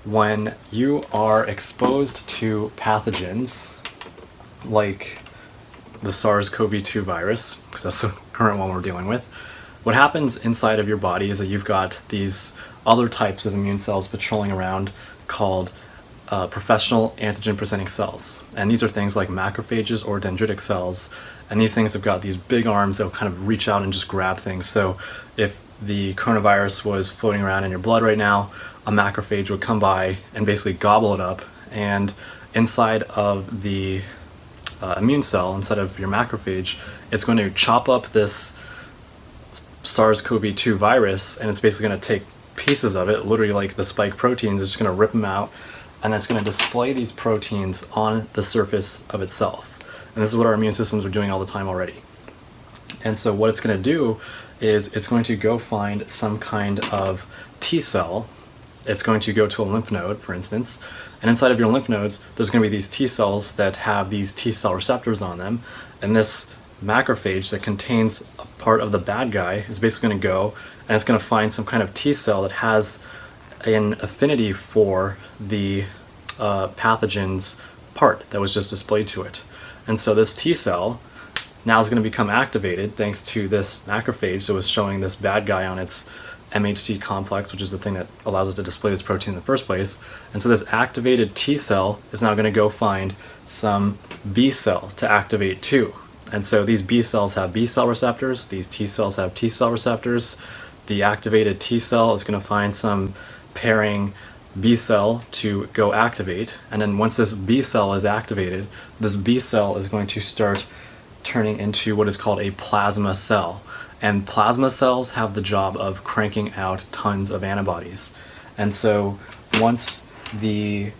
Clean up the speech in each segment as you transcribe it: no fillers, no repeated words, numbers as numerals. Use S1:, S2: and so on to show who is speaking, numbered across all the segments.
S1: when you are exposed to pathogens like the SARS-CoV-2 virus, because that's the current one we're dealing with, what happens inside of your body is that you've got these other types of immune cells patrolling around called professional antigen-presenting cells. And these are things like macrophages or dendritic cells. And these things have got these big arms that will kind of reach out and just grab things. So if the coronavirus was floating around in your blood right now, a macrophage would come by and basically gobble it up. And inside of the immune cell, inside of your macrophage, it's going to chop up this SARS-CoV-2 virus, and it's basically going to take pieces of it, literally like the spike proteins, it's just going to rip them out, and it's going to display these proteins on the surface of itself. And this is what our immune systems are doing all the time already. And so what it's going to do is it's going to go find some kind of T cell. It's going to go to a lymph node, for instance, and inside of your lymph nodes, there's going to be these T cells that have these T cell receptors on them, and this macrophage that contains a part of the bad guy is basically going to go and it's going to find some kind of T cell that has an affinity for the pathogen's part that was just displayed to it. And so this T cell now is going to become activated thanks to this macrophage that was showing this bad guy on its MHC complex, which is the thing that allows it to display this protein in the first place. And so this activated T cell is now going to go find some B cell to activate too. And so these B cells have B cell receptors, these T cells have T cell receptors. The activated T cell is going to find some pairing B cell to go activate, and then once this B cell is activated, this B cell is going to start turning into what is called a plasma cell. And plasma cells have the job of cranking out tons of antibodies. And so once the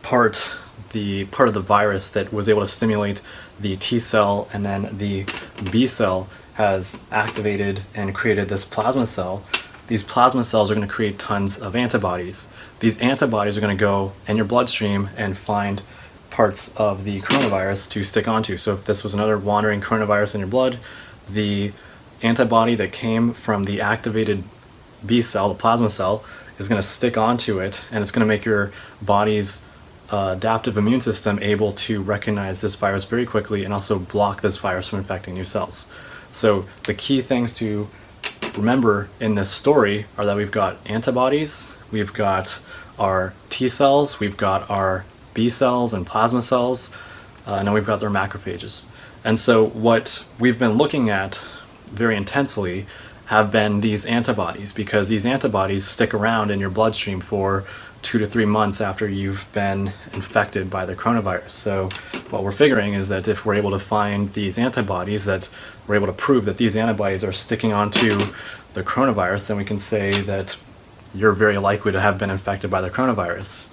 S1: part of the virus that was able to stimulate the T cell and then the B cell has activated and created this plasma cell, these plasma cells are going to create tons of antibodies. These antibodies are going to go in your bloodstream and find parts of the coronavirus to stick onto. So if this was another wandering coronavirus in your blood, the antibody that came from the activated B cell, the plasma cell, is going to stick onto it, and it's going to make your body's adaptive immune system able to recognize this virus very quickly and also block this virus from infecting new cells. So the key things to remember in this story are that we've got antibodies, we've got our T cells, we've got our B cells and plasma cells, and then we've got their macrophages. And so what we've been looking at very intensely have been these antibodies, because these antibodies stick around in your bloodstream for 2 to 3 months after you've been infected by the coronavirus. So what we're figuring is that if we're able to find these antibodies, that we're able to prove that these antibodies are sticking onto the coronavirus, then we can say that you're very likely to have been infected by the coronavirus.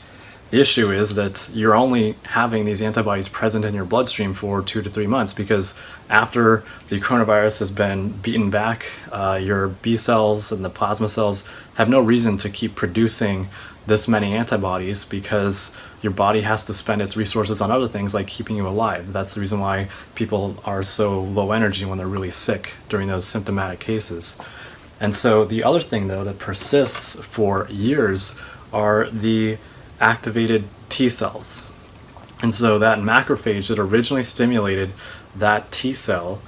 S1: The issue is that you're only having these antibodies present in your bloodstream for 2 to 3 months, because after the coronavirus has been beaten back, your B cells and the plasma cells have no reason to keep producing this many antibodies, because your body has to spend its resources on other things like keeping you alive. That's the reason why people are so low energy when they're really sick during those symptomatic cases. And so the other thing, though, that persists for years are the activated T cells. And so that macrophage that originally stimulated that T cell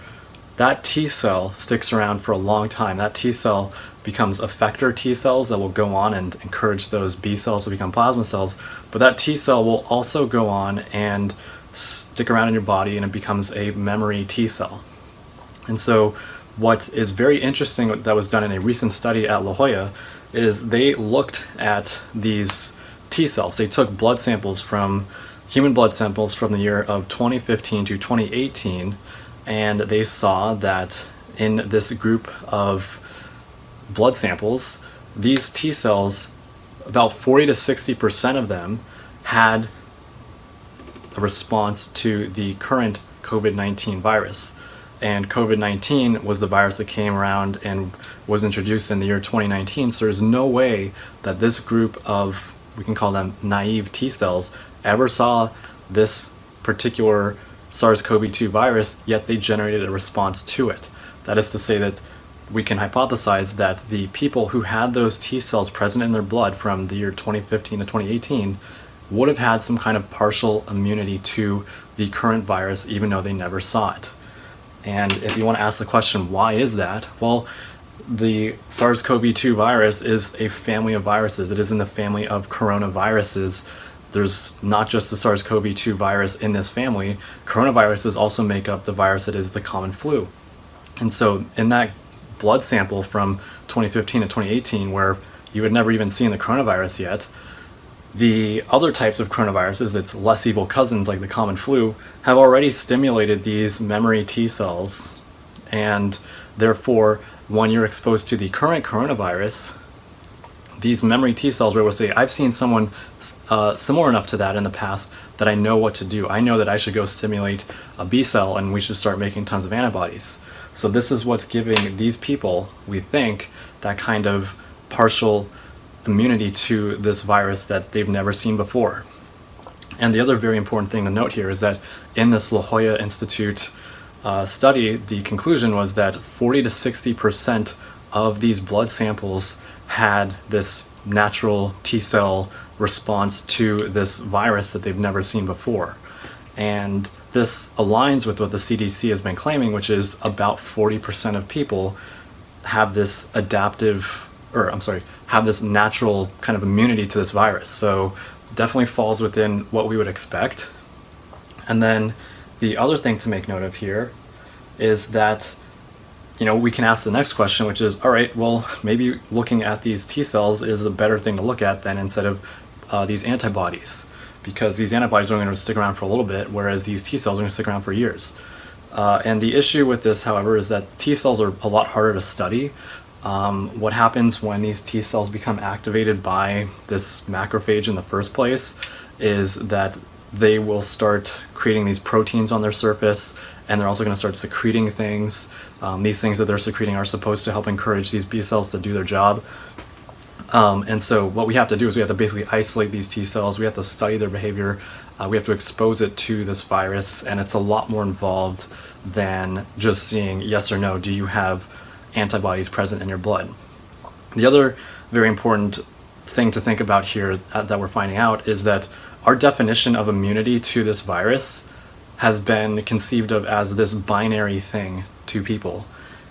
S1: sticks around for a long time. That T cell becomes effector T cells that will go on and encourage those B cells to become plasma cells. But that T cell will also go on and stick around in your body, and it becomes a memory T cell. And so what is very interesting that was done in a recent study at La Jolla is they looked at these T cells. They took blood samples from human blood samples from the year of 2015 to 2018, and they saw that in this group of blood samples, these T cells, about 40 to 60% of them had a response to the current COVID-19 virus. And COVID-19 was the virus that came around and was introduced in the year 2019, so there's no way that this group of, we can call them naive T cells, ever saw this particular SARS-CoV-2 virus, yet they generated a response to it. That is to say that we can hypothesize that the people who had those T cells present in their blood from the year 2015 to 2018 would have had some kind of partial immunity to the current virus, even though they never saw it. And if you want to ask the question, why is that? Well, the SARS-CoV-2 virus is a family of viruses. It is in the family of coronaviruses. There's not just the SARS-CoV-2 virus in this family. Coronaviruses also make up the virus that is the common flu. And so in that blood sample from 2015 to 2018, where you had never even seen the coronavirus yet, the other types of coronaviruses, its less evil cousins like the common flu, have already stimulated these memory T cells. And therefore, when you're exposed to the current coronavirus, these memory T cells are able to say, I've seen someone similar enough to that in the past that I know what to do. I know that I should go stimulate a B cell and we should start making tons of antibodies. So this is what's giving these people, we think, that kind of partial immunity to this virus that they've never seen before. And the other very important thing to note here is that in this La Jolla Institute study, the conclusion was that 40 to 60% of these blood samples had this natural T cell response to this virus that they've never seen before. And this aligns with what the CDC has been claiming, which is about 40% of people have this have this natural kind of immunity to this virus. So definitely falls within what we would expect. And then the other thing to make note of here is that, we can ask the next question, which is, all right, well, maybe looking at these T cells is a better thing to look at than instead of these antibodies, because these antibodies are going to stick around for a little bit, whereas these T cells are going to stick around for years. And the issue with this, however, is that T cells are a lot harder to study. What happens when these T cells become activated by this macrophage in the first place is that they will start creating these proteins on their surface, and they're also going to start secreting things. These things that they're secreting are supposed to help encourage these B cells to do their job. And so what we have to do is we have to basically isolate these T cells. We have to study their behavior. We have to expose it to this virus, and it's a lot more involved than just seeing yes or no, do you have antibodies present in your blood. The other very important thing to think about here that we're finding out is that our definition of immunity to this virus has been conceived of as this binary thing to people.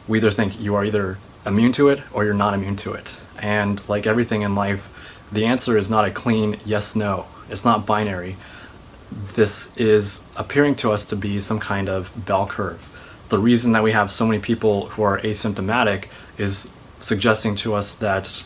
S1: We either think you are either immune to it or you're not immune to it. And like everything in life, the answer is not a clean yes, no. It's not binary. This is appearing to us to be some kind of bell curve. The reason that we have so many people who are asymptomatic is suggesting to us that,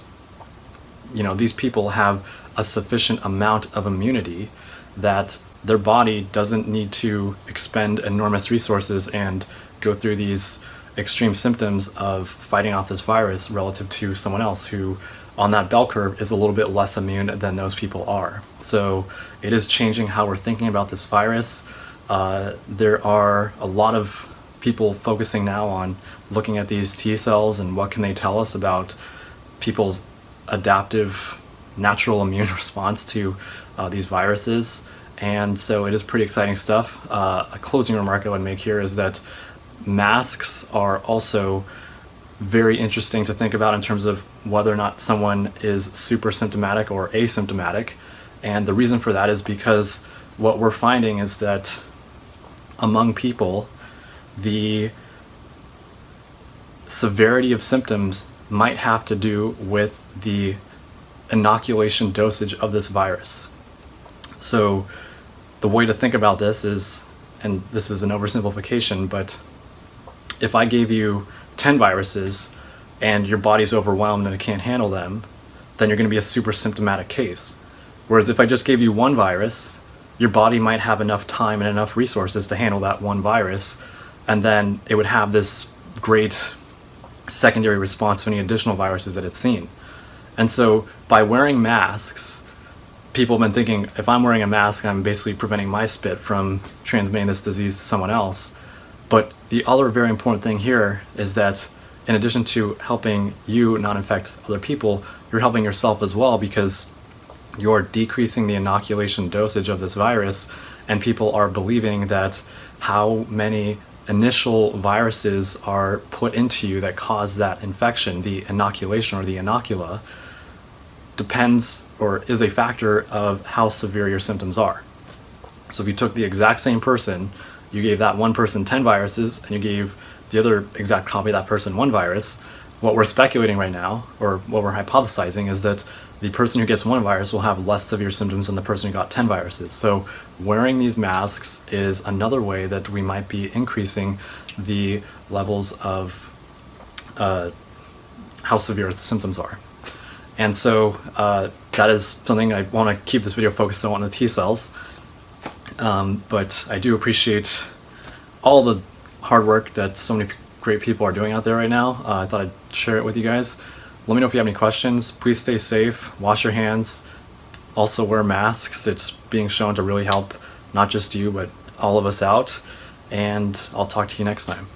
S1: these people have a sufficient amount of immunity that their body doesn't need to expend enormous resources and go through these extreme symptoms of fighting off this virus relative to someone else who, on that bell curve, is a little bit less immune than those people are. So it is changing how we're thinking about this virus. There are a lot of people focusing now on looking at these T cells and what can they tell us about people's adaptive natural immune response to these viruses. And so it is pretty exciting stuff. A closing remark I would make here is that masks are also very interesting to think about in terms of whether or not someone is super symptomatic or asymptomatic. And the reason for that is because what we're finding is that among people, the severity of symptoms might have to do with the inoculation dosage of this virus. So the way to think about this is, and this is an oversimplification, but if I gave you 10 viruses and your body's overwhelmed and it can't handle them, then you're going to be a super symptomatic case. Whereas if I just gave you one virus, your body might have enough time and enough resources to handle that one virus, and then it would have this great secondary response to any additional viruses that it's seen. And so by wearing masks, people have been thinking, if I'm wearing a mask, I'm basically preventing my spit from transmitting this disease to someone else. But the other very important thing here is that in addition to helping you not infect other people, you're helping yourself as well, because you're decreasing the inoculation dosage of this virus, and people are believing that how many initial viruses are put into you that cause that infection, the inoculation or the inocula, depends or is a factor of how severe your symptoms are. So if you took the exact same person, you gave that one person 10 viruses, and you gave the other exact copy of that person one virus, what we're speculating right now, or what we're hypothesizing, is that the person who gets one virus will have less severe symptoms than the person who got 10 viruses. So wearing these masks is another way that we might be increasing the levels of how severe the symptoms are. And so that is something I want to keep this video focused on the T cells. But I do appreciate all the hard work that so many great people are doing out there right now. I thought I'd share it with you guys. Let me know if you have any questions. Please stay safe, wash your hands, also wear masks. It's being shown to really help not just you, but all of us out. And I'll talk to you next time.